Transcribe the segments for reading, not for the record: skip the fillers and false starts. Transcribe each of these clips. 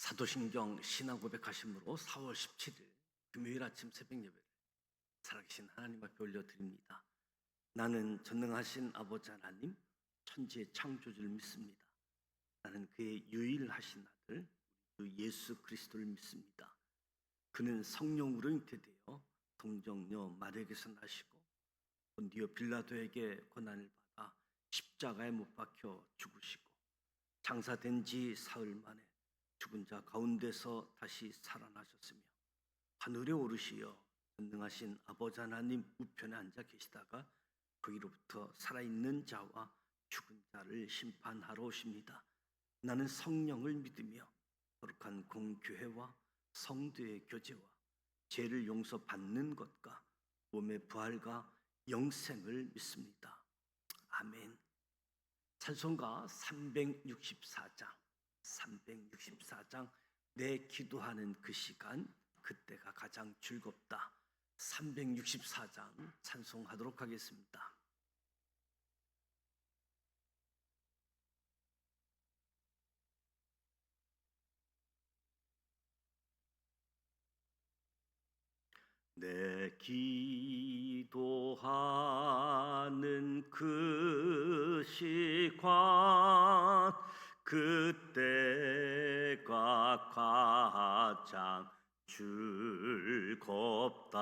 사도신경 신앙 고백하심으로 4월 17일 금요일 아침 새벽 예배를 살아계신 하나님 앞에 올려드립니다. 나는 전능하신 아버지 하나님, 천지의 창조주를 믿습니다. 나는 그의 유일하신 아들 그 예수 그리스도를 믿습니다. 그는 성령으로 잉태되어 동정녀 마리아에게서 나시고 본디오 빌라도에게 고난을 받아 십자가에 못 박혀 죽으시고 장사된 지 사흘 만에 죽은 자 가운데서 다시 살아나셨으며 하늘에 오르시어 전능하신 아버지 하나님 우편에 앉아 계시다가 거기로부터 살아있는 자와 죽은 자를 심판하러 오십니다. 나는 성령을 믿으며 거룩한 공교회와 성도의 교제와 죄를 용서받는 것과 몸의 부활과 영생을 믿습니다. 아멘. 찬송가 364장 내 기도하는 그 시간 그때가 가장 즐겁다. 364장 찬송하도록 하겠습니다. 내 기도하는 그 시간 그때가 가장 즐겁다.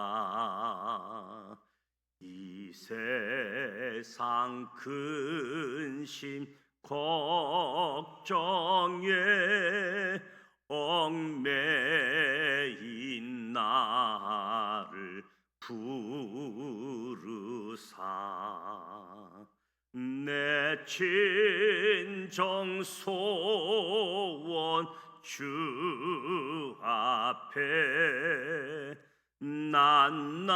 이 세상 근심 걱정에 얽매인 나를 부르사 내 친정 소원 주 앞에 낱낱이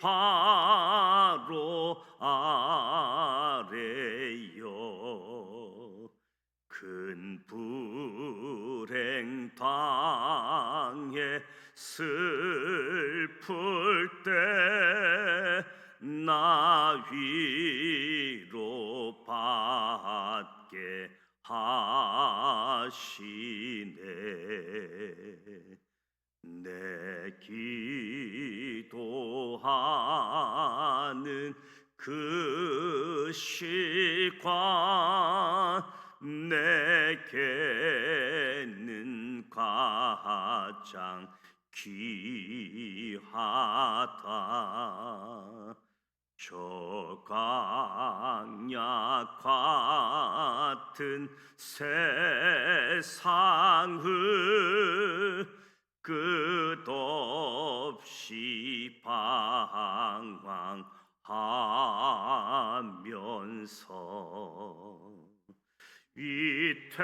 바로 아래요. 큰 불행 당해 슬플 때 나 위로 받게 하시네. 내 기도하는 그 시간 내게는 가장 귀하다. 저 강약 같은 세상을 끝없이 방황하면서 위태한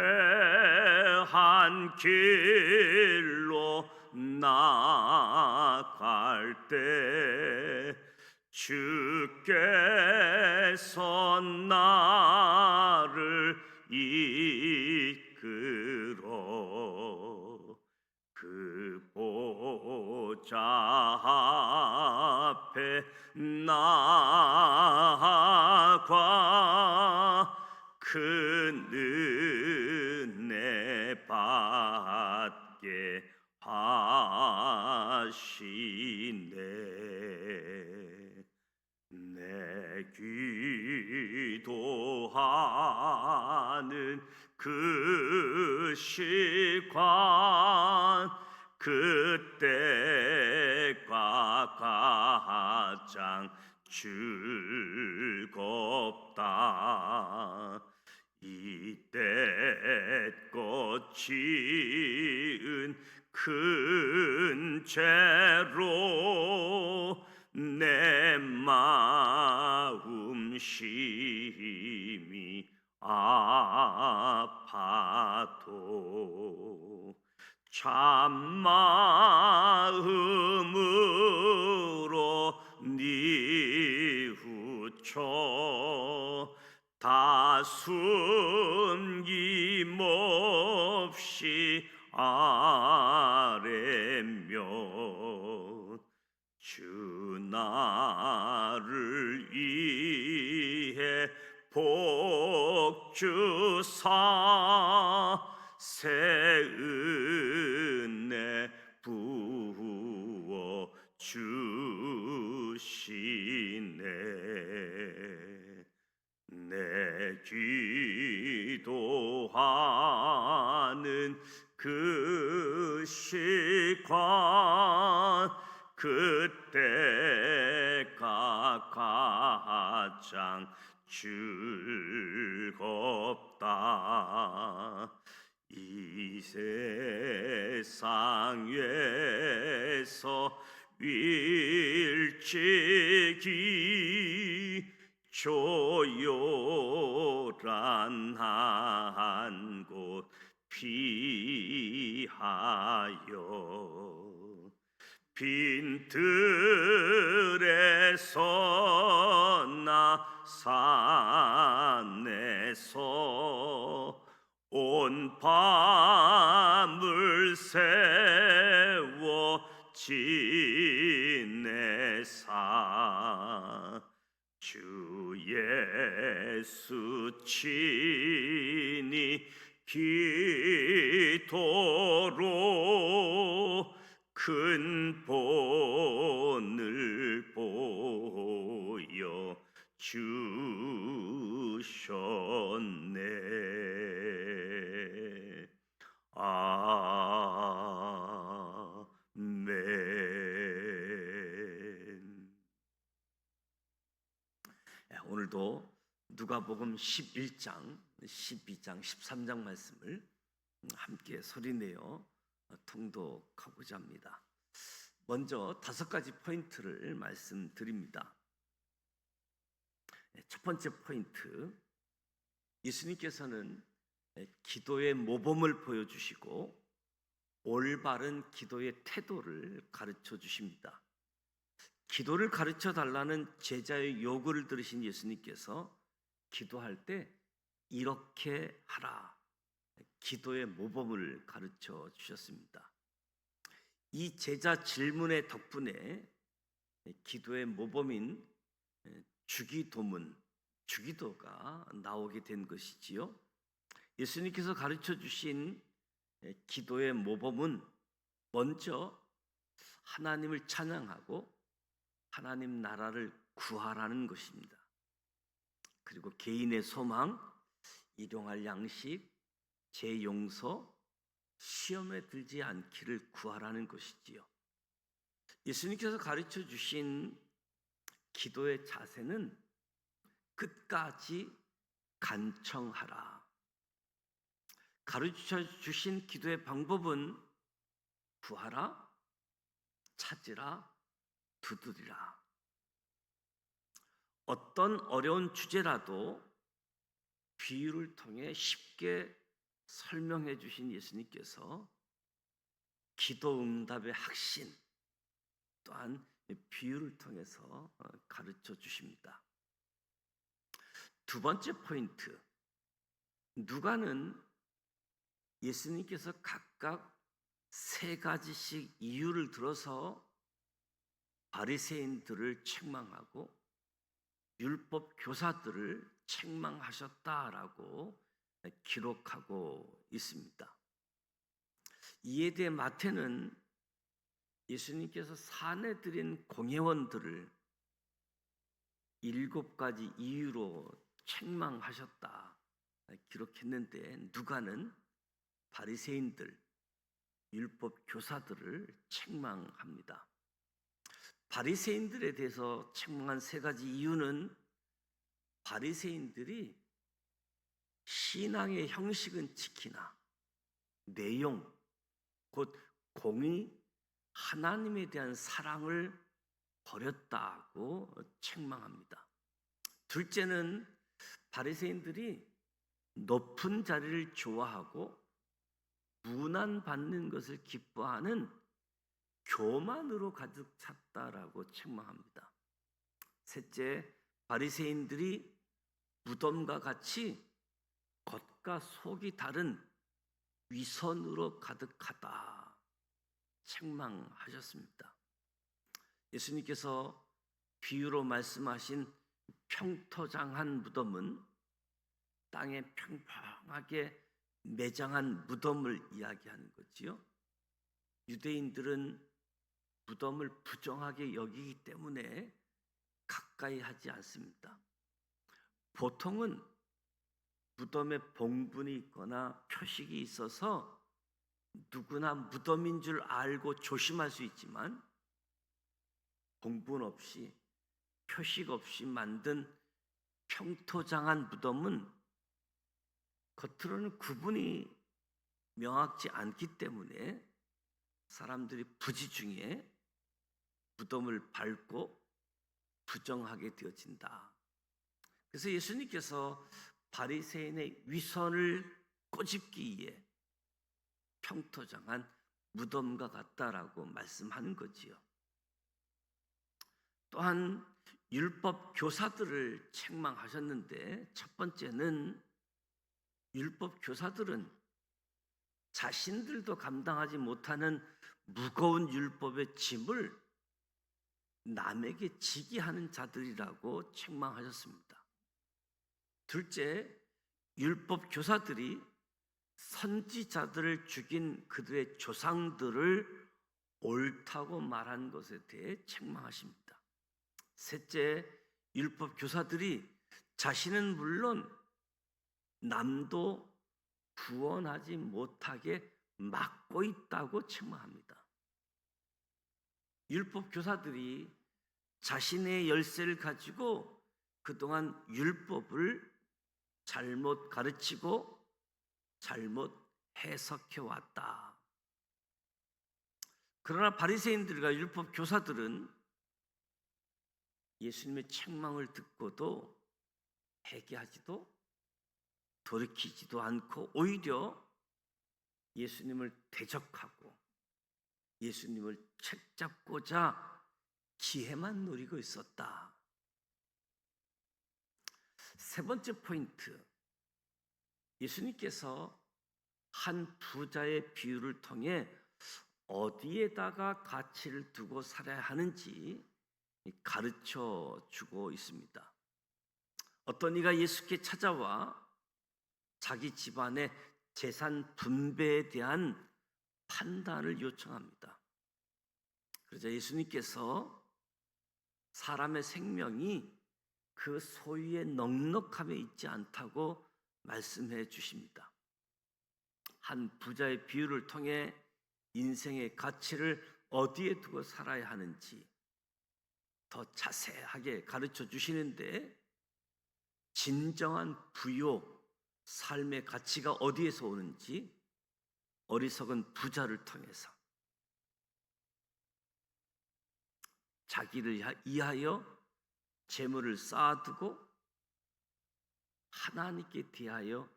길로 나갈 때 주께서 나를 이끌어 그 보좌 앞에 나아가 큰 은혜 받게 하시네. 내 기도하는 그 시간 그때가 가장 즐겁다. 이때껏 지은 큰 죄로 내 마음 심히 아파도 참마음으로 뉘우쳐 다 숨김없이 아뢰며 주 나를 위해 복 주사 새 은혜 부어 주시네. 내 기도하는 그 시간, 그때가 가장 즐겁다. 이 세상에서 일찍이 조용한 한 곳 피하여 빈들에서 나 산에서 온 밤을 새워 지내사 주 예수 친히 기도로 큰 본을 보여 주셨네. 아멘. 오늘도 누가복음 11장, 12장, 13장 말씀을 함께 소리내어 통독하고자 합니다. 먼저 5가지 포인트를 말씀드립니다. 첫 번째 포인트, 예수님께서는 기도의 모범을 보여주시고 올바른 기도의 태도를 가르쳐 주십니다. 기도를 가르쳐 달라는 제자의 요구를 들으신 예수님께서 기도할 때 이렇게 하라, 기도의 모범을 가르쳐 주셨습니다. 이 제자 질문의 덕분에 기도의 모범인 주기도문, 주기도가 나오게 된 것이지요. 예수님께서 가르쳐 주신 기도의 모범은 먼저 하나님을 찬양하고 하나님 나라를 구하라는 것입니다. 그리고 개인의 소망, 일용할 양식, 제 용서, 시험에 들지 않기를 구하라는 것이지요. 예수님께서 가르쳐 주신 기도의 자세는 끝까지 간청하라. 가르쳐 주신 기도의 방법은 구하라, 찾으라, 두드리라. 어떤 어려운 주제라도 비유를 통해 쉽게 설명해 주신 예수님께서 기도 응답의核心, 또한 비유를 통해서 가르쳐 주십니다. 두 번째 포인트, 누가는 예수님께서 각각 3가지씩 이유를 들어서 바리새인들을 책망하고 율법 교사들을 책망하셨다라고 기록하고 있습니다. 이에 대해 마태는 예수님께서 산에 들인 공회원들을 7가지 이유로 책망하셨다 기록했는데, 누가는 바리새인들, 율법 교사들을 책망합니다. 바리새인들에 대해서 책망한 3가지 이유는, 바리새인들이 신앙의 형식은 지키나 내용, 곧 공의, 하나님에 대한 사랑을 버렸다고 책망합니다. 둘째는 바리새인들이 높은 자리를 좋아하고 문안받는 것을 기뻐하는 교만으로 가득 찼다라고 책망합니다. 셋째, 바리새인들이 무덤과 같이 겉과 속이 다른 위선으로 가득하다 책망하셨습니다. 예수님께서 비유로 말씀하신 평토장한 무덤은 땅에 평평하게 매장한 무덤을 이야기하는 거지요. 유대인들은 무덤을 부정하게 여기기 때문에 가까이 하지 않습니다. 보통은 무덤에 봉분이 있거나 표식이 있어서 누구나 무덤인 줄 알고 조심할 수 있지만, 봉분 없이 표식 없이 만든 평토장한 무덤은 겉으로는 구분이 명확지 않기 때문에 사람들이 부지중에 무덤을 밟고 부정하게 되어진다. 그래서 예수님께서 바리새인의 위선을 꼬집기 위해 평토장한 무덤과 같다라고 말씀하는 거지요. 또한 율법 교사들을 책망하셨는데, 첫 번째는 율법 교사들은 자신들도 감당하지 못하는 무거운 율법의 짐을 남에게 지게 하는 자들이라고 책망하셨습니다. 둘째, 율법 교사들이 선지자들을 죽인 그들의 조상들을 옳다고 말한 것에 대해 책망하십니다. 셋째, 율법 교사들이 자신은 물론 남도 구원하지 못하게 막고 있다고 책망합니다. 율법 교사들이 자신의 열쇠를 가지고 그동안 율법을 잘못 가르치고 잘못 해석해 왔다. 그러나 바리새인들과 율법 교사들은 예수님의 책망을 듣고도 회개하지도 돌이키지도 않고 오히려 예수님을 대적하고 예수님을 책잡고자 기회만 노리고 있었다. 세 번째 포인트, 예수님께서 한 부자의 비유를 통해 어디에다가 가치를 두고 살아야 하는지 가르쳐 주고 있습니다. 어떤 이가 예수께 찾아와 자기 집안의 재산 분배에 대한 판단을 요청합니다. 그러자 예수님께서 사람의 생명이 그 소유의 넉넉함에 있지 않다고 말씀해 주십니다. 한 부자의 비유를 통해 인생의 가치를 어디에 두고 살아야 하는지 더 자세하게 가르쳐 주시는데, 진정한 부요, 삶의 가치가 어디에서 오는지 어리석은 부자를 통해서 자기를 위하여 재물을 쌓아두고 하나님께 대하여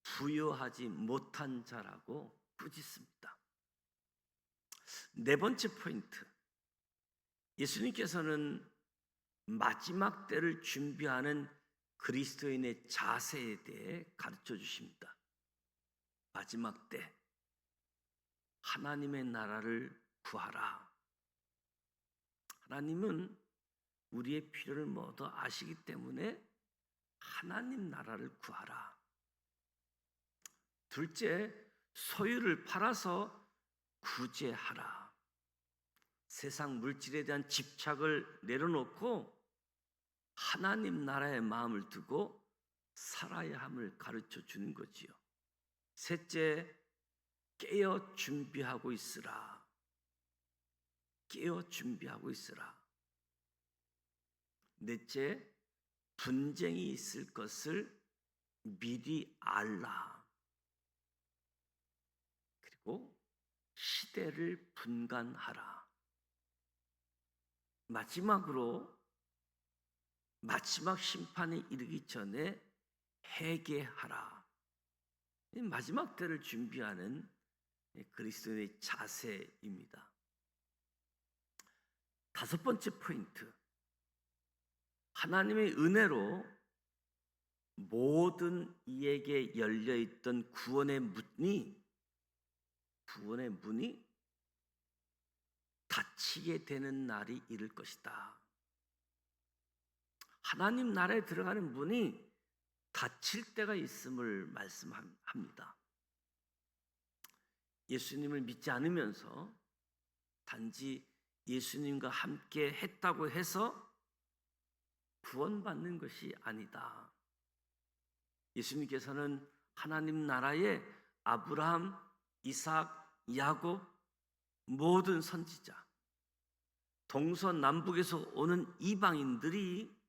부여하지 못한 자라고 꾸짖습니다. 네 번째 포인트, 예수님께서는 마지막 때를 준비하는 그리스도인의 자세에 대해 가르쳐 주십니다. 마지막 때 하나님의 나라를 구하라. 하나님은 우리의 필요를 모두 아시기 때문에 하나님 나라를 구하라. 둘째, 소유를 팔아서 구제하라. 세상 물질에 대한 집착을 내려놓고 하나님 나라의 마음을 두고 살아야 함을 가르쳐 주는 거지요. 셋째, 깨어 준비하고 있으라. 깨어 준비하고 있으라. 넷째, 분쟁이 있을 것을 미리 알라. 그리고 시대를 분간하라. 마지막으로 마지막 심판에 이르기 전에 회개하라. 마지막 때를 준비하는 그리스도의 자세입니다. 다섯 번째 포인트, 하나님의 은혜로 모든 이에게 열려있던 구원의 문이 닫히게 되는 날이 이를 것이다. 하나님 나라에 들어가는 문이 닫힐 때가 있음을 말씀합니다. 예수님을 믿지 않으면서 단지 예수님과 함께 했다고 해서 구원받는 것이 아니다. 예수님께서는 하나님 나라의 아브라함, 이삭, 야곱 모든 선지자, 동서남북에서 오는 이방인들이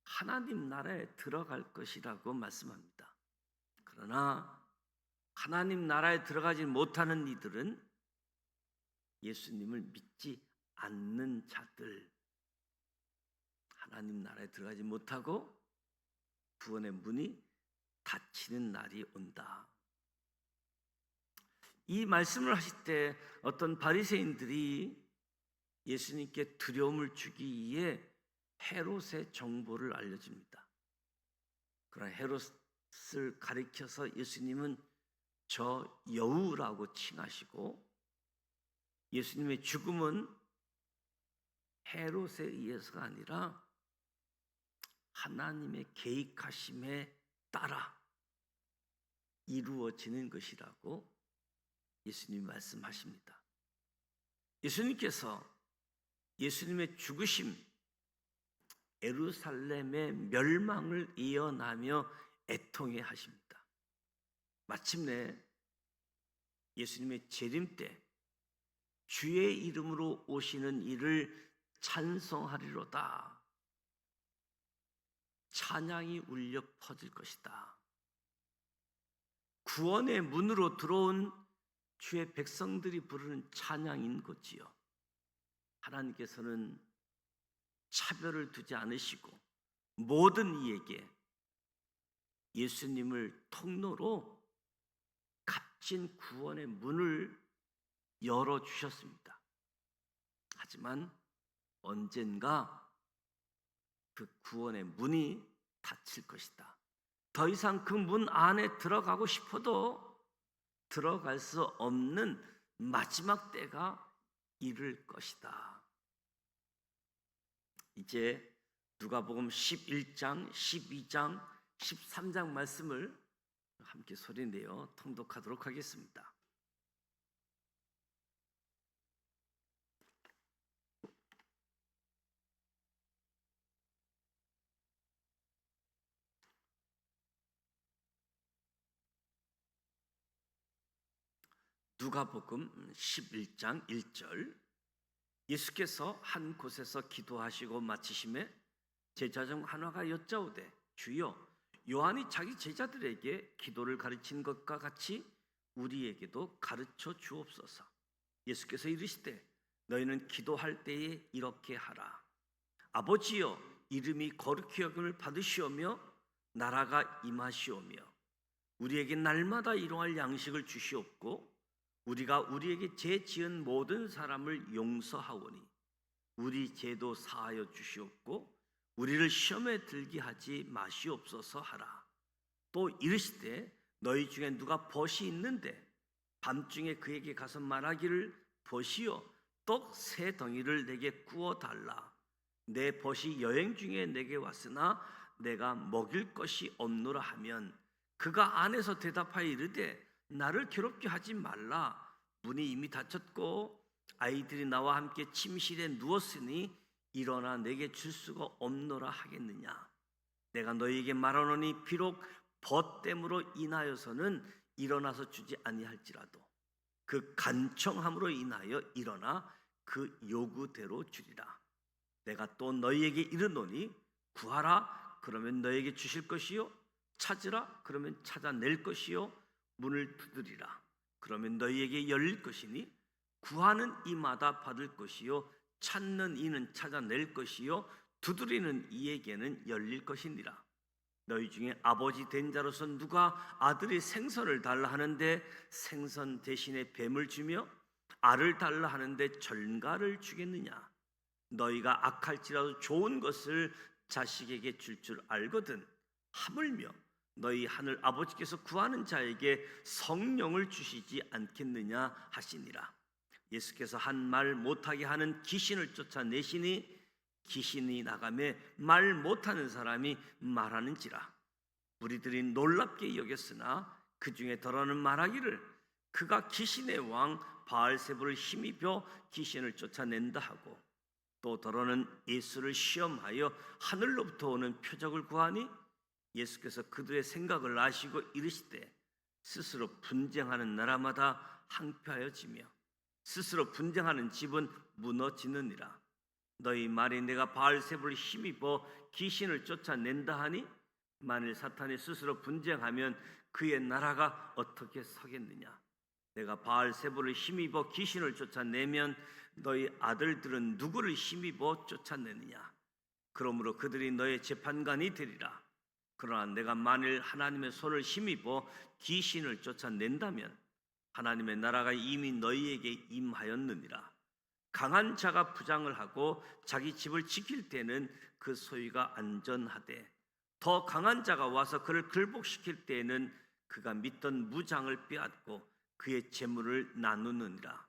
하나님 나라에 들어갈 것이라고 말씀합니다. 그러나 하나님 나라에 들어가지 못하는 이들은 예수님을 믿지 않는 자들, 하나님 나라에 들어가지 못하고 구원의 문이 닫히는 날이 온다. 이 말씀을 하실 때 어떤 바리새인들이 예수님께 두려움을 주기 위해 헤롯의 정보를 알려줍니다. 그러나 헤롯을 가리켜서 예수님은 저 여우라고 칭하시고 예수님의 죽음은 헤롯에 의해서가 아니라 하나님의 계획하심에 따라 이루어지는 것이라고 예수님이 말씀하십니다. 예수님께서 예수님의 죽으심, 예루살렘의 멸망을 예언하며 애통해 하십니다. 마침내 예수님의 재림 때 주의 이름으로 오시는 이를 찬송하리로다. 찬양이 울려 퍼질 것이다. 구원의 문으로 들어온 주의 백성들이 부르는 찬양인 것이요. 하나님께서는 차별을 두지 않으시고 모든 이에게 예수님을 통로로 값진 구원의 문을 열어주셨습니다. 하지만 언젠가 그 구원의 문이 닫힐 것이다. 더 이상 그 문 안에 들어가고 싶어도 들어갈 수 없는 마지막 때가 이를 것이다. 이제 누가복음 11장, 12장, 13장 말씀을 함께 소리내어 통독하도록 하겠습니다. 누가복음 11장 1절. 예수께서 한 곳에서 기도하시고 마치심에 제자 중 하나가 여짜오되 주여 요한이 자기 제자들에게 기도를 가르친 것과 같이 우리에게도 가르쳐 주옵소서. 예수께서 이르시되 너희는 기도할 때에 이렇게 하라. 아버지여 이름이 거룩히 여김을 받으시오며 나라가 임하시오며 우리에게 날마다 일용할 양식을 주시옵고 우리가 우리에게 죄 지은 모든 사람을 용서하오니 우리 죄도 사하여 주시옵고 우리를 시험에 들게 하지 마시옵소서 하라. 또 이르시되 너희 중에 누가 벗이 있는데 밤중에 그에게 가서 말하기를 벗이여 떡 세 덩이를 내게 구워 달라. 내 벗이 여행 중에 내게 왔으나 내가 먹일 것이 없노라 하면 그가 안에서 대답하여 이르되 나를 괴롭게 하지 말라. 문이 이미 닫혔고 아이들이 나와 함께 침실에 누웠으니 일어나 내게 줄 수가 없노라 하겠느냐. 내가 너희에게 말하노니 비록 벗됨으로 인하여서는 일어나서 주지 아니할지라도 그 간청함으로 인하여 일어나 그 요구대로 주리라. 내가 또 너희에게 이르노니 구하라 그러면 너희에게 주실 것이요 찾으라 그러면 찾아낼 것이요 문을 두드리라 그러면 너희에게 열릴 것이니 구하는 이마다 받을 것이요 찾는 이는 찾아낼 것이요 두드리는 이에게는 열릴 것이니라. 너희 중에 아버지 된 자로서 누가 아들이 생선을 달라 하는데 생선 대신에 뱀을 주며 알을 달라 하는데 전갈을 주겠느냐. 너희가 악할지라도 좋은 것을 자식에게 줄 알거든 하물며 너희 하늘 아버지께서 구하는 자에게 성령을 주시지 않겠느냐 하시니라. 예수께서 한 말 못하게 하는 귀신을 쫓아내시니 귀신이 나가매 말 못하는 사람이 말하는지라. 무리들이 놀랍게 여겼으나 그 중에 더러는 말하기를 그가 귀신의 왕 바알세불을 힘입어 귀신을 쫓아낸다 하고, 또 더러는 예수를 시험하여 하늘로부터 오는 표적을 구하니 예수께서 그들의 생각을 아시고 이르시되 스스로 분쟁하는 나라마다 항표하여지며 스스로 분쟁하는 집은 무너지느니라. 너희 말이 내가 바알세불을 힘입어 귀신을 쫓아낸다 하니 만일 사탄이 스스로 분쟁하면 그의 나라가 어떻게 서겠느냐. 내가 바알세불을 힘입어 귀신을 쫓아내면 너희 아들들은 누구를 힘입어 쫓아내느냐. 그러므로 그들이 너의 재판관이 되리라. 그러나 내가 만일 하나님의 손을 힘입어 귀신을 쫓아낸다면 하나님의 나라가 이미 너희에게 임하였느니라. 강한 자가 부장을 하고 자기 집을 지킬 때는 그 소유가 안전하되 더 강한 자가 와서 그를 굴복시킬 때에는 그가 믿던 무장을 빼앗고 그의 재물을 나누느니라.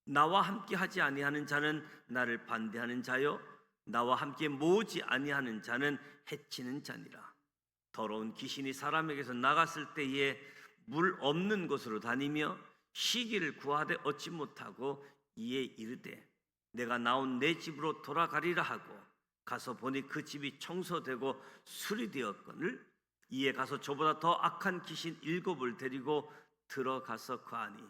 나와 함께 하지 아니하는 자는 나를 반대하는 자요 나와 함께 모으지 아니하는 자는 해치는 자니라. 더러운 귀신이 사람에게서 나갔을 때에 물 없는 곳으로 다니며 쉬기를 구하되 얻지 못하고 이에 이르되 내가 나온 내 집으로 돌아가리라 하고 가서 보니 그 집이 청소되고 수리되었거늘 이에 가서 저보다 더 악한 귀신 7을 데리고 들어가서 거하니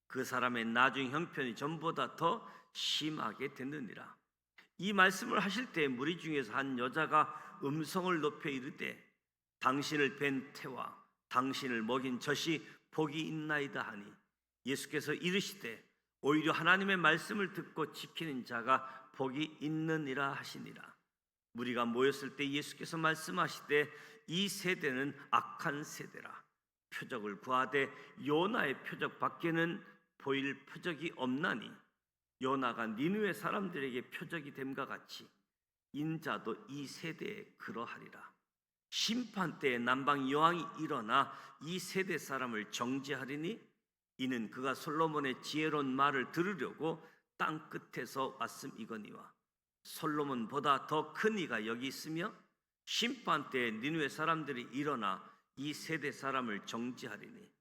그 사람의 나중 형편이 전보다 더 심하게 됐느니라. 이 말씀을 하실 때 무리 중에서 한 여자가 음성을 높여 이르되 당신을 뵌 태와 당신을 먹인 젖이 복이 있나이다 하니 예수께서 이르시되 오히려 하나님의 말씀을 듣고 지키는 자가 복이 있느니라 하시니라. 무리가 모였을 때 예수께서 말씀하시되 이 세대는 악한 세대라. 표적을 구하되 요나의 표적 밖에는 보일 표적이 없나니 요나가 니느웨 사람들에게 표적이 됨과 같이 인자도 이 세대에 그러하리라. 심판 때에 남방 여왕이 일어나 이 세대 사람을 정죄하리니 이는 그가 솔로몬의 지혜로운 말을 들으려고 땅 끝에서 왔음이거니와 솔로몬보다 더 큰 이가 여기 있으며 심판 때에 니느웨 사람들이 일어나 이 세대 사람을 정죄하리니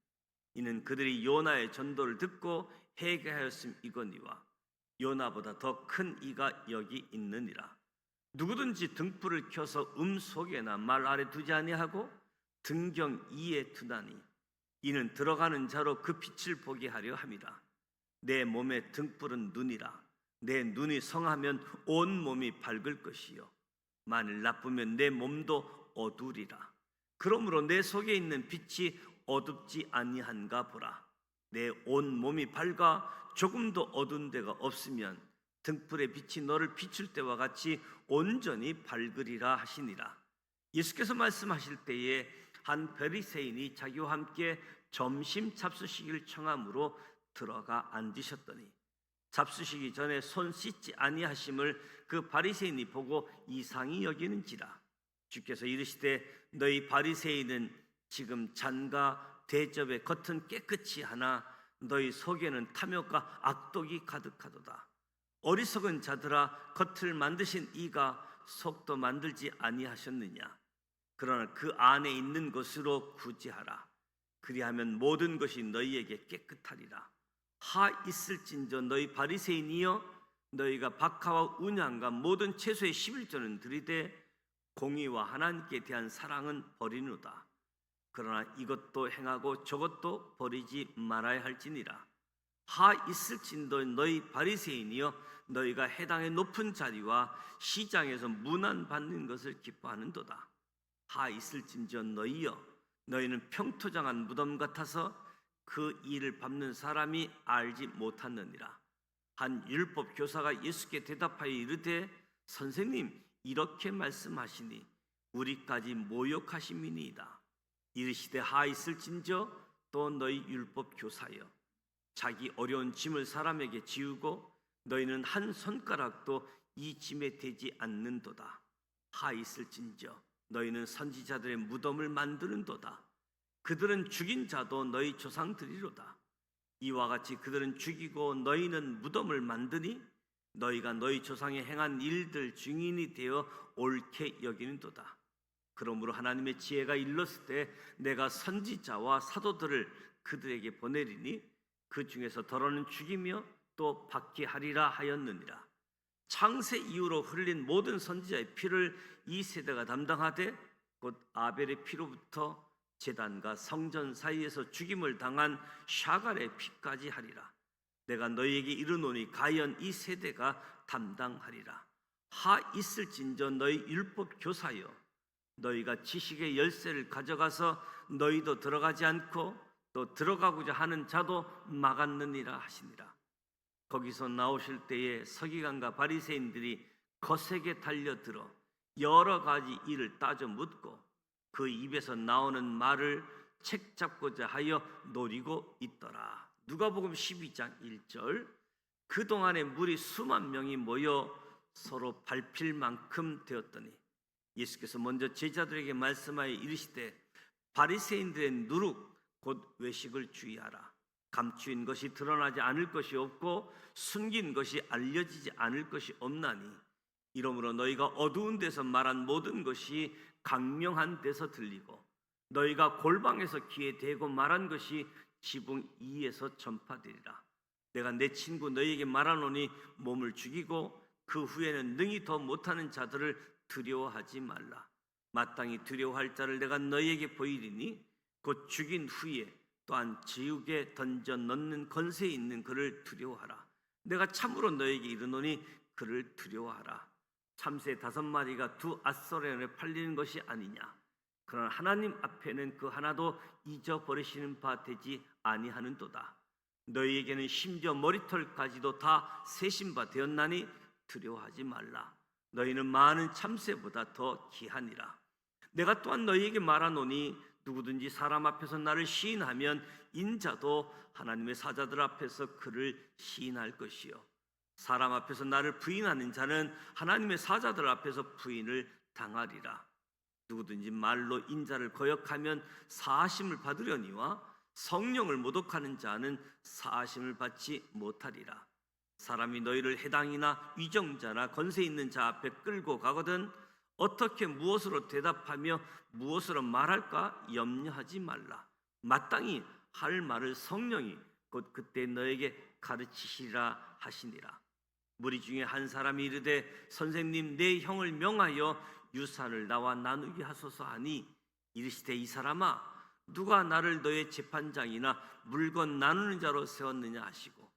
이는 그들이 요나의 전도를 듣고 회개하였음이거니와 요나보다 더 큰 이가 여기 있느니라. 누구든지 등불을 켜서 속에나 말 아래 두지 아니하고 등경 이에 두나니 이는 들어가는 자로 그 빛을 보게 하려 함이라. 내 몸의 등불은 눈이라. 내 눈이 성하면 온 몸이 밝을 것이요 만일 나쁘면 내 몸도 어두리라. 그러므로 내 속에 있는 빛이 어둡지 아니한가 보라. 내 온 몸이 밝아 조금도 어두운 데가 없으면 등불의 빛이 너를 비출 때와 같이 온전히 밝으리라 하시니라. 예수께서 말씀하실 때에 한 바리새인이 자기와 함께 점심 잡수시기를 청함으로 들어가 앉으셨더니 잡수시기 전에 손 씻지 아니하심을 그 바리새인이 보고 이상히 여기는지라. 주께서 이르시되 너희 바리새인은 지금 잔과 대접의 겉은 깨끗이 하나 너희 속에는 탐욕과 악독이 가득하도다. 어리석은 자들아 겉을 만드신 이가 속도 만들지 아니하셨느냐. 그러나 그 안에 있는 것으로 구제하라. 그리하면 모든 것이 너희에게 깨끗하리라. 하 있을진저 너희 바리새인이여 너희가 박하와 운양과 모든 채소의 11조는 들이되 공의와 하나님께 대한 사랑은 버리노다. 그러나 이것도 행하고 저것도 버리지 말아야 할지니라. 하 있을진도 너희 바리새인이여 너희가 해당의 높은 자리와 시장에서 문안받는 것을 기뻐하는도다. 하 있을진저 너희여 너희는 평토장한 무덤 같아서 그 일을 밟는 사람이 알지 못하느니라. 한 율법 교사가 예수께 대답하여 이르되 선생님 이렇게 말씀하시니 우리까지 모욕하심이니이다. 이르시되 하 있을진저 또 너희 율법 교사여 자기 어려운 짐을 사람에게 지우고 너희는 한 손가락도 이 짐에 대지 않는도다. 하 있을진저 너희는 선지자들의 무덤을 만드는도다. 그들은 죽인 자도 너희 조상들이로다. 이와 같이 그들은 죽이고 너희는 무덤을 만드니 너희가 너희 조상의 행한 일들 증인이 되어 옳게 여기는도다. 그러므로 하나님의 지혜가 일렀을 때 내가 선지자와 사도들을 그들에게 보내리니 그 중에서 더러는 죽이며 또 받게 하리라 하였느니라. 창세 이후로 흘린 모든 선지자의 피를 이 세대가 담당하되 곧 아벨의 피로부터 제단과 성전 사이에서 죽임을 당한 샤갈의 피까지 하리라. 내가 너희에게 이르노니 가연 이 세대가 담당하리라. 하 있을진저 너희 율법 교사여, 너희가 지식의 열쇠를 가져가서 너희도 들어가지 않고 또 들어가고자 하는 자도 막았느니라 하시니라. 거기서 나오실 때에 서기관과 바리새인들이 거세게 달려들어 여러 가지 일을 따져 묻고 그 입에서 나오는 말을 책잡고자 하여 노리고 있더라. 누가복음 12장 1절. 그동안에 무리 수만 명이 모여 서로 밟힐 만큼 되었더니 예수께서 먼저 제자들에게 말씀하여 이르시되 바리새인들의 누룩 곧 외식을 주의하라. 감추인 것이 드러나지 않을 것이 없고 숨긴 것이 알려지지 않을 것이 없나니 이러므로 너희가 어두운 데서 말한 모든 것이 강명한 데서 들리고 너희가 골방에서 귀에 대고 말한 것이 지붕 위에서 전파되리라. 내가 내 친구 너희에게 말하노니 몸을 죽이고 그 후에는 능히 더 못하는 자들을 두려워하지 말라. 마땅히 두려워할 자를 내가 너희에게 보이리니 곧 죽인 후에 또한 지옥에 던져 넣는 권세 있는 그를 두려워하라. 내가 참으로 너희에게 이르노니 그를 두려워하라. 참새 5마리가 2앗소레온에 팔리는 것이 아니냐. 그러나 하나님 앞에는 그 하나도 잊어버리시는 바 되지 아니하는도다. 너희에게는 심지어 머리털까지도 다 세신 바 되었나니 두려워하지 말라. 너희는 많은 참새보다 더 귀하니라. 내가 또한 너희에게 말하노니 누구든지 사람 앞에서 나를 시인하면 인자도 하나님의 사자들 앞에서 그를 시인할 것이요 사람 앞에서 나를 부인하는 자는 하나님의 사자들 앞에서 부인을 당하리라. 누구든지 말로 인자를 거역하면 사하심을 받으려니와 성령을 모독하는 자는 사하심을 받지 못하리라. 사람이 너희를 해당이나 위정자나 권세 있는 자 앞에 끌고 가거든 어떻게 무엇으로 대답하며 무엇으로 말할까 염려하지 말라. 마땅히 할 말을 성령이 곧 그때 너에게 가르치시리라 하시니라. 무리 중에 한 사람이 이르되 선생님 내 형을 명하여 유산을 나와 나누게 하소서 하니 이르시되 이 사람아 누가 나를 너의 재판장이나 물건 나누는 자로 세웠느냐 하시고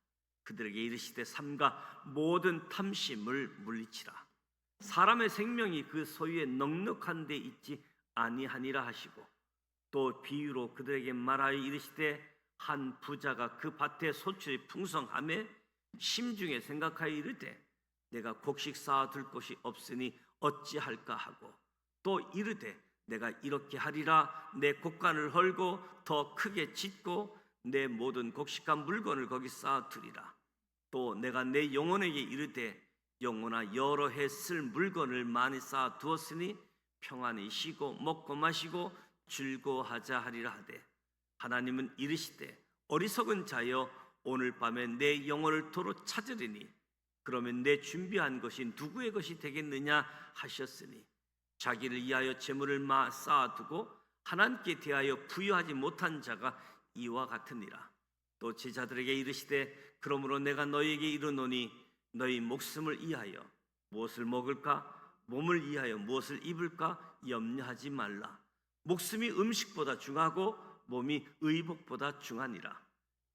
그들에게 이르시되 삼가 모든 탐심을 물리치라. 사람의 생명이 그 소유에 넉넉한 데 있지 아니하니라 하시고 또 비유로 그들에게 말하여 이르시되 한 부자가 그 밭에 소출이 풍성하매 심중에 생각하여 이르되 내가 곡식 쌓아둘 곳이 없으니 어찌할까 하고 또 이르되 내가 이렇게 하리라. 내 곡간을 헐고 더 크게 짓고 내 모든 곡식과 물건을 거기 쌓아두리라. 또 내가 내 영혼에게 이르되 영혼아 여러 해 쓸 물건을 많이 쌓아두었으니 평안히 쉬고 먹고 마시고 즐거워하자 하리라 하되 하나님은 이르시되 어리석은 자여 오늘 밤에 내 영혼을 도로 찾으리니 그러면 내 준비한 것이 누구의 것이 되겠느냐 하셨으니 자기를 위하여 재물을 쌓아두고 하나님께 대하여 부여하지 못한 자가 이와 같으니라. 또 제자들에게 이르시되 그러므로 내가 너희에게 이르노니 너희 목숨을 위하여 무엇을 먹을까 몸을 위하여 무엇을 입을까 염려하지 말라. 목숨이 음식보다 중하고 몸이 의복보다 중하니라.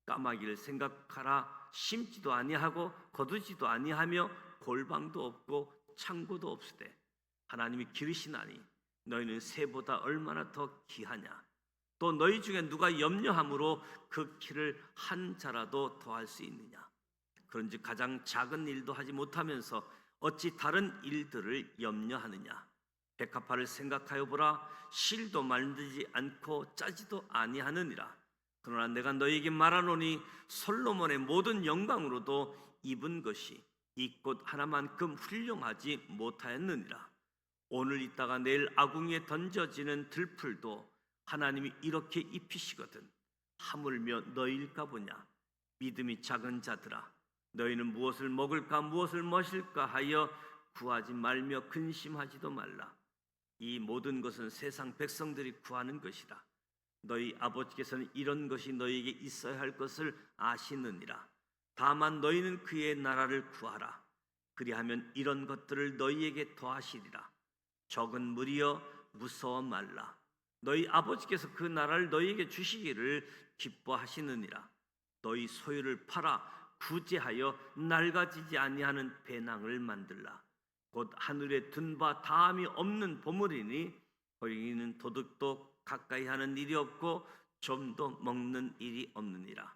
까마귀를 생각하라. 심지도 아니하고 거두지도 아니하며 골방도 없고 창고도 없으되 하나님이 기르시나니 너희는 새보다 얼마나 더 귀하냐. 또 너희 중에 누가 염려함으로 그 키를 한 자라도 더할 수 있느냐. 그런즉 가장 작은 일도 하지 못하면서 어찌 다른 일들을 염려하느냐. 백합화를 생각하여 보라. 실도 만들지 않고 짜지도 아니하느니라. 그러나 내가 너희에게 말하노니 솔로몬의 모든 영광으로도 입은 것이 이 꽃 하나만큼 훌륭하지 못하였느니라. 오늘 있다가 내일 아궁이에 던져지는 들풀도 하나님이 이렇게 입히시거든 하물며 너희일까 보냐. 믿음이 작은 자들아 너희는 무엇을 먹을까 무엇을 마실까 하여 구하지 말며 근심하지도 말라. 이 모든 것은 세상 백성들이 구하는 것이라. 너희 아버지께서는 이런 것이 너희에게 있어야 할 것을 아시느니라. 다만 너희는 그의 나라를 구하라. 그리하면 이런 것들을 너희에게 더하시리라. 적은 무리여 무서워 말라. 너희 아버지께서 그 나라를 너희에게 주시기를 기뻐하시느니라. 너희 소유를 팔아 구제하여 낡아지지 아니하는 배낭을 만들라. 곧 하늘에 든 바 다함이 없는 보물이니 거기는 도둑도 가까이 하는 일이 없고 좀도 먹는 일이 없느니라.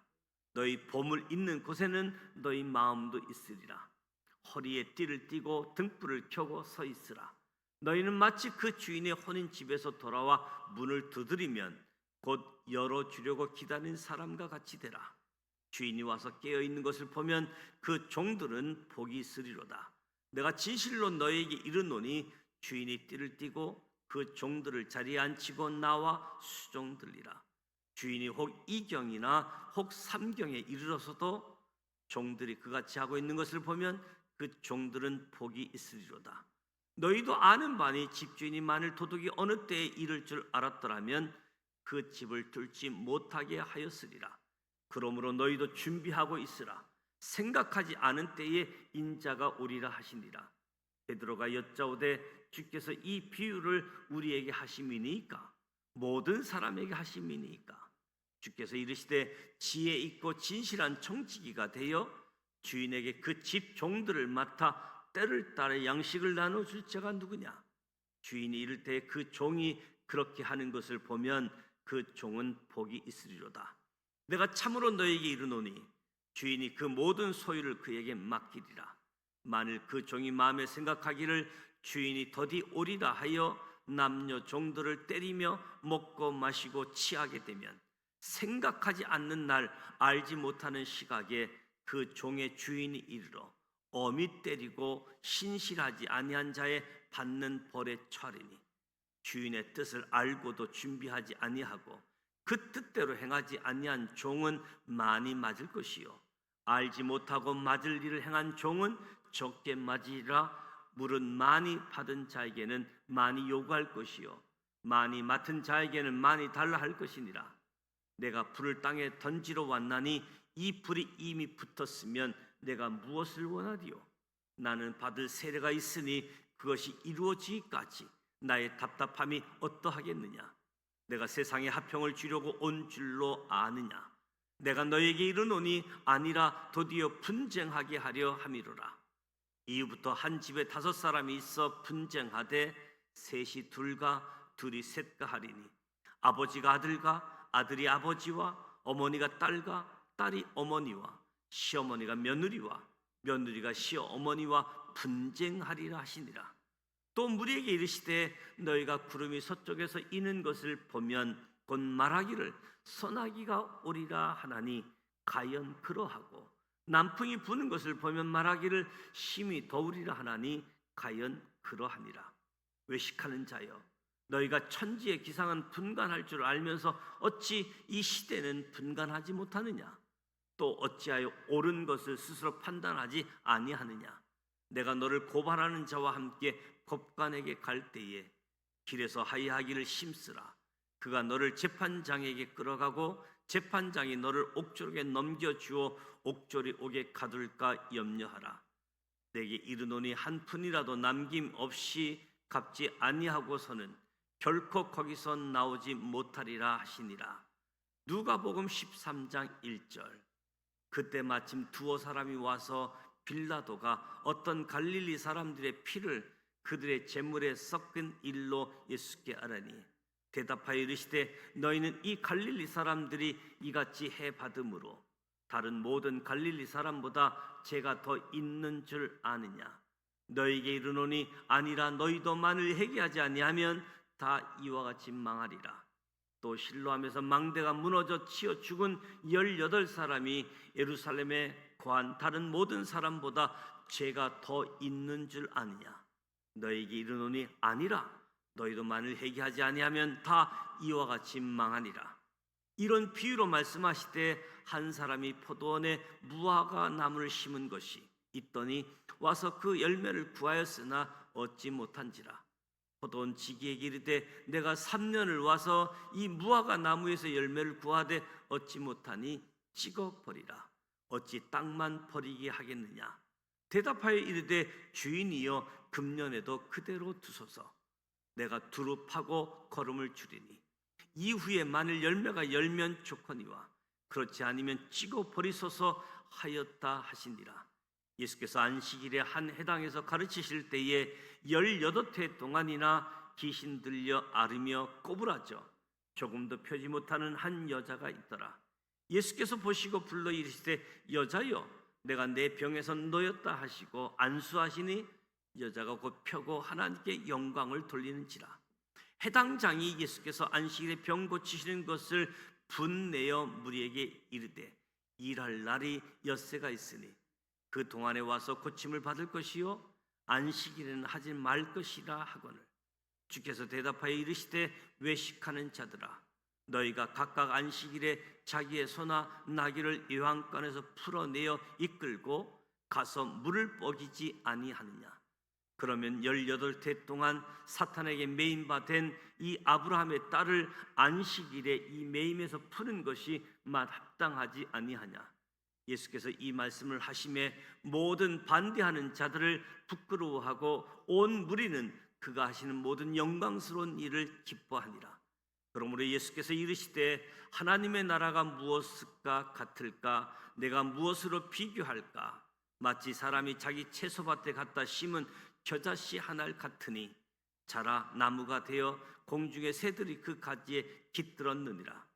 너희 보물 있는 곳에는 너희 마음도 있으리라. 허리에 띠를 띠고 등불을 켜고 서 있으라. 너희는 마치 그 주인의 혼인 집에서 돌아와 문을 두드리면 곧 열어주려고 기다리는 사람과 같이 되라. 주인이 와서 깨어 있는 것을 보면 그 종들은 복이 있으리로다. 내가 진실로 너희에게 이르노니 주인이 띠를 띠고 그 종들을 자리에 앉히고 나와 수종들리라. 주인이 혹 이경이나 혹 삼경에 이르러서도 종들이 그같이 하고 있는 것을 보면 그 종들은 복이 있으리로다. 너희도 아는 바니 집주인이 만일 도둑이 어느 때에 이를 줄 알았더라면 그 집을 뚫지 못하게 하였으리라. 그러므로 너희도 준비하고 있으라. 생각하지 않은 때에 인자가 오리라 하시니라. 베드로가 여짜오되 주께서 이 비유를 우리에게 하심이니까 모든 사람에게 하심이니까. 주께서 이르시되 지혜 있고 진실한 청지기가 되어 주인에게 그 집 종들을 맡아 때를 따라 양식을 나눠줄 자가 누구냐? 주인이 이를 때 그 종이 그렇게 하는 것을 보면 그 종은 복이 있으리로다. 내가 참으로 너에게 이르노니 주인이 그 모든 소유를 그에게 맡기리라. 만일 그 종이 마음에 생각하기를 주인이 더디 오리라 하여 남녀 종들을 때리며 먹고 마시고 취하게 되면 생각하지 않는 날 알지 못하는 시각에 그 종의 주인이 이르러 엄히 때리고 신실하지 아니한 자의 받는 벌에 처하리니 주인의 뜻을 알고도 준비하지 아니하고 그 뜻대로 행하지 아니한 종은 많이 맞을 것이요 알지 못하고 맞을 일을 행한 종은 적게 맞으리라. 물은 많이 받은 자에게는 많이 요구할 것이요 많이 맡은 자에게는 많이 달라 할 것이니라. 내가 불을 땅에 던지러 왔나니 이 불이 이미 붙었으면 내가 무엇을 원하리요? 나는 받을 세례가 있으니 그것이 이루어지기까지 나의 답답함이 어떠하겠느냐? 내가 세상에 화평을 주려고 온 줄로 아느냐? 내가 너에게 이르노니 아니라 도리어 분쟁하게 하려 함이로라. 이후부터 한 집에 5사람이 있어 분쟁하되 셋이 둘과 둘이 셋과 하리니 아버지가 아들과 아들이 아버지와 어머니가 딸과 딸이 어머니와 시어머니가 며느리와 며느리가 시어머니와 분쟁하리라 하시니라. 또 무리에게 이르시되 너희가 구름이 서쪽에서 이는 것을 보면 곧 말하기를 소나기가 오리라 하나니 가연 그러하고 남풍이 부는 것을 보면 말하기를 심히 더우리라 하나니 가연 그러하니라. 외식하는 자여 너희가 천지의 기상은 분간할 줄 알면서 어찌 이 시대는 분간하지 못하느냐? 또 어찌하여 옳은 것을 스스로 판단하지 아니하느냐? 내가 너를 고발하는 자와 함께 법관에게 갈 때에 길에서 하이하기를 심쓰라. 그가 너를 재판장에게 끌어가고 재판장이 너를 옥졸에게 넘겨주어 옥졸이 옥에 가둘까 염려하라. 내게 이르노니 한 푼이라도 남김 없이 갚지 아니하고서는 결코 거기서 나오지 못하리라 하시니라. 누가복음 13장 1절. 그때 마침 두어 사람이 와서 빌라도가 어떤 갈릴리 사람들의 피를 그들의 제물에 섞은 일로 예수께 아뢰니 대답하여 이르시되 너희는 이 갈릴리 사람들이 이같이 해 받음으로 다른 모든 갈릴리 사람보다 죄가 더 있는 줄 아느냐? 너희에게 이르노니 아니라 너희도 만일 회개하지 아니하면 다 이와 같이 망하리라. 또 실로암에서 망대가 무너져 치어 죽은 18사람이 예루살렘에 거한 다른 모든 사람보다 죄가 더 있는 줄 아느냐? 너희에게 이르노니 아니라 너희도 만일 회개하지 아니하면 다 이와 같이 망하니라. 이런 비유로 말씀하시되 한 사람이 포도원에 무화과 나무를 심은 것이 있더니 와서 그 열매를 구하였으나 얻지 못한지라. 포도원 지기에게 이르되 내가 3년을 와서 이 무화과 나무에서 열매를 구하되 얻지 못하니 찍어 버리라. 어찌 땅만 버리게 하겠느냐. 대답하여 이르되 주인이여 금년에도 그대로 두소서. 내가 두루 파고 거름을 주리니 이후에 만일 열매가 열면 좋거니와 그렇지 않으면 찍어 버리소서 하였다 하시니라. 예수께서 안식일에 한 회당에서 가르치실 때에 18해 동안이나 귀신 들려 앓으며 꼬부라져 조금도 펴지 못하는 한 여자가 있더라. 예수께서 보시고 불러 이르시되 여자여 내가 내 병에서 놓였다 하시고 안수하시니 여자가 곧 펴고 하나님께 영광을 돌리는지라. 해당장이 예수께서 안식일에 병 고치시는 것을 분내어 무리에게 이르되 일할 날이 엿새가 있으니 그 동안에 와서 고침을 받을 것이요 안식일에는 하지 말 것이라 하거늘 주께서 대답하여 이르시되 외식하는 자들아 너희가 각각 안식일에 자기의 소나 나귀를 요한간에서 풀어내어 이끌고 가서 물을 먹이지 아니하느냐. 그러면 18해 동안 사탄에게 매임바 된 이 아브라함의 딸을 안식일에 이 매임에서 푸는 것이 마땅하지 아니하냐. 예수께서 이 말씀을 하심에 모든 반대하는 자들을 부끄러워하고 온 무리는 그가 하시는 모든 영광스러운 일을 기뻐하니라. 그러므로 예수께서 이르시되 하나님의 나라가 무엇과 같을까? 내가 무엇으로 비교할까? 마치 사람이 자기 채소밭에 갖다 심은 겨자씨 하나를 같으니 자라 나무가 되어 공중의 새들이 그 가지에 깃들었느니라.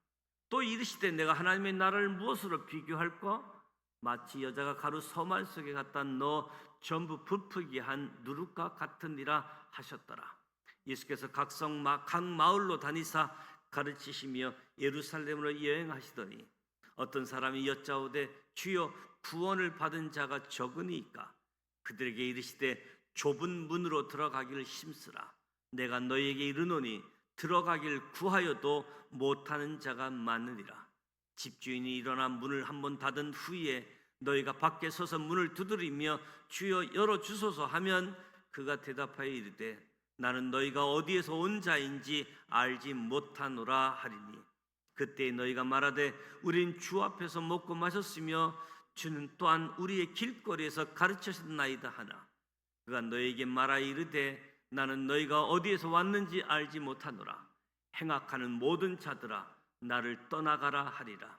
또 이르시되 내가 하나님의 나라를 무엇으로 비교할까? 마치 여자가 가루 서말 속에 갖다 넣어 전부 부풀게 한 누룩과 같으니라 하셨더라. 예수께서 각 마을로 다니사 가르치시며 예루살렘으로 여행하시더니 어떤 사람이 여짜오되 주여 구원을 받은 자가 적으니까 그들에게 이르시되 좁은 문으로 들어가기를 힘쓰라. 내가 너희에게 이르노니 들어가길 구하여도 못하는 자가 많으리라. 집주인이 일어나 문을 한번 닫은 후에 너희가 밖에 서서 문을 두드리며 주여 열어주소서 하면 그가 대답하여 이르되 나는 너희가 어디에서 온 자인지 알지 못하노라 하리니 그때 너희가 말하되 우린 주 앞에서 먹고 마셨으며 주는 또한 우리의 길거리에서 가르치셨나이다 하나 그가 너희에게 말하여 이르되 나는 너희가 어디에서 왔는지 알지 못하노라. 행악하는 모든 자들아 나를 떠나가라 하리라.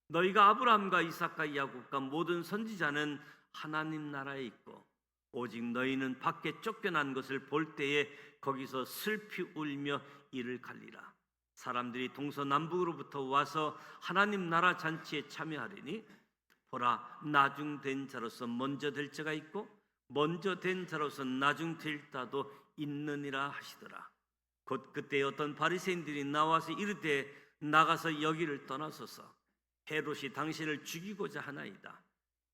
너희가 아브라함과 이삭과 야곱과 모든 선지자는 하나님 나라에 있고 오직 너희는 밖에 쫓겨난 것을 볼 때에 거기서 슬피 울며 이를 갈리라. 사람들이 동서남북으로부터 와서 하나님 나라 잔치에 참여하리니 보라 나중된 자로서 먼저 될 자가 있고 먼저 된 자로서 나중될 자도 있느니라 하시더라. 곧 그때 어떤 바리새인들이 나와서 이르되 나가서 여기를 떠나소서. 헤롯이 당신을 죽이고자 하나이다.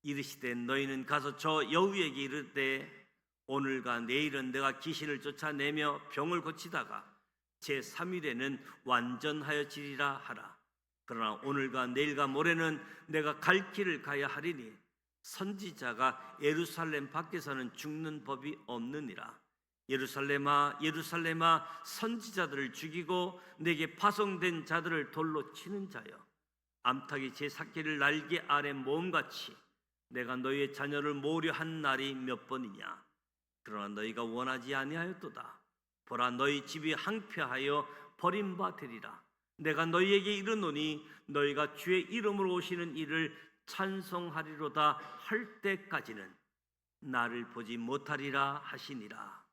이르시되 너희는 가서 저 여우에게 이르되 오늘과 내일은 내가 귀신을 쫓아내며 병을 고치다가 제3일에는 완전하여지리라 하라. 그러나 오늘과 내일과 모레는 내가 갈 길을 가야 하리니 선지자가 예루살렘 밖에서는 죽는 법이 없느니라. 예루살렘아 예루살렘아 선지자들을 죽이고 내게 파송된 자들을 돌로 치는 자여 암탉이 제 새끼를 날개 아래 모음같이 내가 너희의 자녀를 모으려 한 날이 몇 번이냐. 그러나 너희가 원하지 아니하였도다. 보라 너희 집이 항폐하여 버림받으리라. 내가 너희에게 이르노니 너희가 주의 이름으로 오시는 이를 찬송하리로다 할 때까지는 나를 보지 못하리라 하시니라.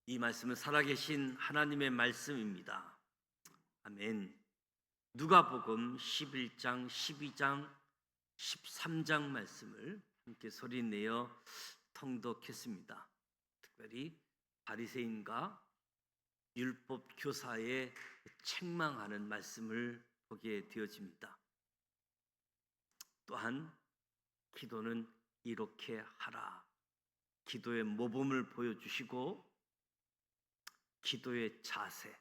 이 말씀은 살아계신 하나님의 말씀입니다. 아멘. 누가복음 11장, 12장, 13장 말씀을 함께 소리내어 통독했습니다. 특별히 바리새인과 율법 교사의 책망하는 말씀을 보게 되어집니다. 또한 기도는 이렇게 하라. 기도의 모범을 보여주시고 기도의 자세,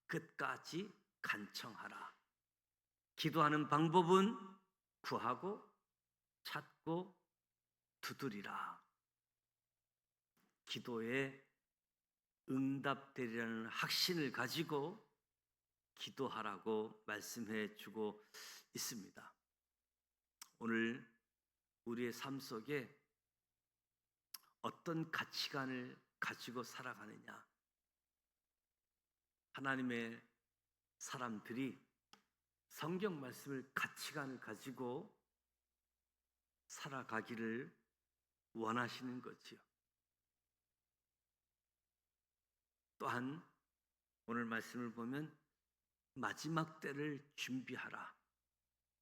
끝까지 간청하라. 기도하는 방법은 구하고 찾고 두드리라. 기도의 응답되리라는 확신을 가지고 기도하라고 말씀해 주고 있습니다. 오늘 우리의 삶 속에 어떤 가치관을 가지고 살아가느냐, 하나님의 사람들이 성경 말씀을 가치관을 가지고 살아가기를 원하시는 거지요. 또한 오늘 말씀을 보면 마지막 때를 준비하라,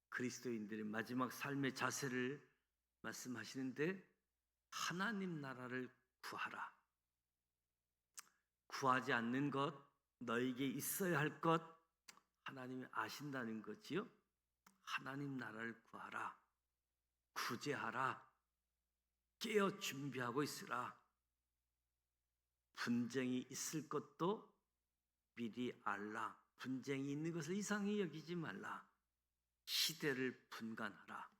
그리스도인들의 마지막 삶의 자세를 말씀하시는데, 하나님 나라를 구하라. 구하지 않는 것, 너에게 있어야 할 것 하나님이 아신다는 거지요. 하나님 나라를 구하라, 구제하라, 깨어 준비하고 있으라. 분쟁이 있을 것도 미리 알라. 분쟁이 있는 것을 이상히 여기지 말라. 시대를 분간하라.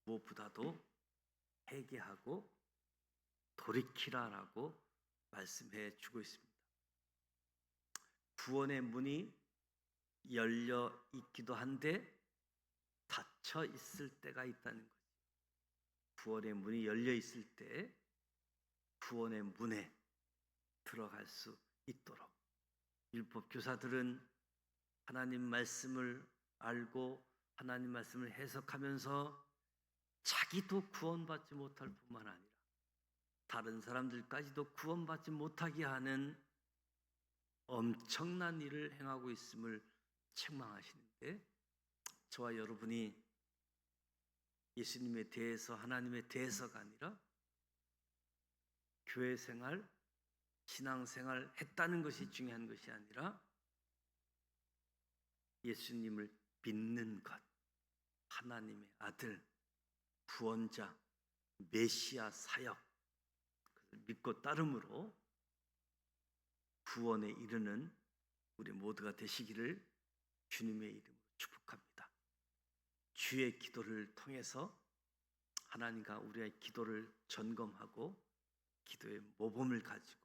무엇보다도 회개하고 돌이키라라고 말씀해 주고 있습니다. 구원의 문이 열려 있기도 한데 닫혀 있을 때가 있다는 거죠. 구원의 문이 열려 있을 때 구원의 문에 들어갈 수 있도록 율법 교사들은 하나님 말씀을 알고 하나님 말씀을 해석하면서 자기도 구원받지 못할 뿐만 아니라 다른 사람들까지도 구원받지 못하게 하는 엄청난 일을 행하고 있음을 책망하시는데, 저와 여러분이 예수님에 대해서, 하나님에 대해서가 아니라 교회 생활, 신앙 생활 했다는 것이 중요한 것이 아니라 예수님을 믿는 것, 하나님의 아들, 구원자, 메시아 사역, 믿고 따름으로 구원에 이르는 우리 모두가 되시기를 주님의 이름으로 축복합니다. 주의 기도를 통해서 하나님과 우리의 기도를 점검하고 기도의 모범을 가지고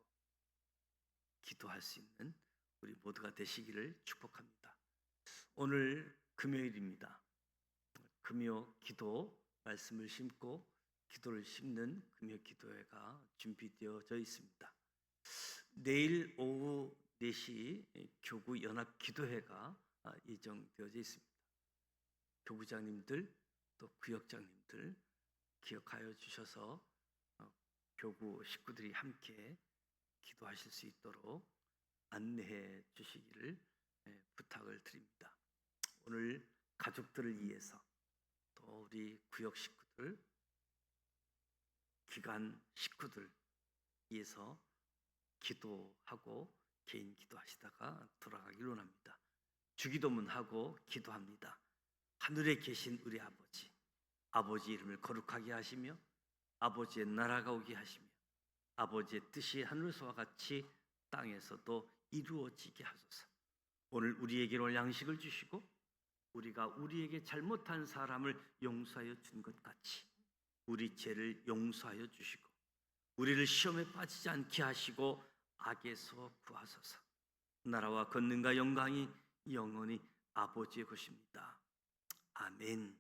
기도할 수 있는 우리 모두가 되시기를 축복합니다. 오늘 금요일입니다. 금요 기도 말씀을 심고 기도를 심는 금요 기도회가 준비되어져 있습니다. 내일 오후 4시 교구 연합 기도회가 예정되어져 있습니다. 교구장님들 또 구역장님들 기억하여 주셔서 교구 식구들이 함께 기도하실 수 있도록 안내해 주시기를 부탁을 드립니다. 오늘 가족들을 위해서 또 우리 구역 식구들, 기관 식구들 위해서 기도하고 개인 기도하시다가 돌아가기를 원합니다. 주기도문하고 기도합니다. 하늘에 계신 우리 아버지, 아버지 이름을 거룩하게 하시며 아버지의 나라가 오게 하시며 아버지의 뜻이 하늘에서와 같이 땅에서도 이루어지게 하소서. 오늘 우리에게로 양식을 주시고 우리가 우리에게 잘못한 사람을 용서하여 준 것 같이 우리 죄를 용서하여 주시고 우리를 시험에 빠지지 않게 하시고 악에서 구하소서. 나라와 권능과 영광이 영원히 아버지의 것입니다. 아멘.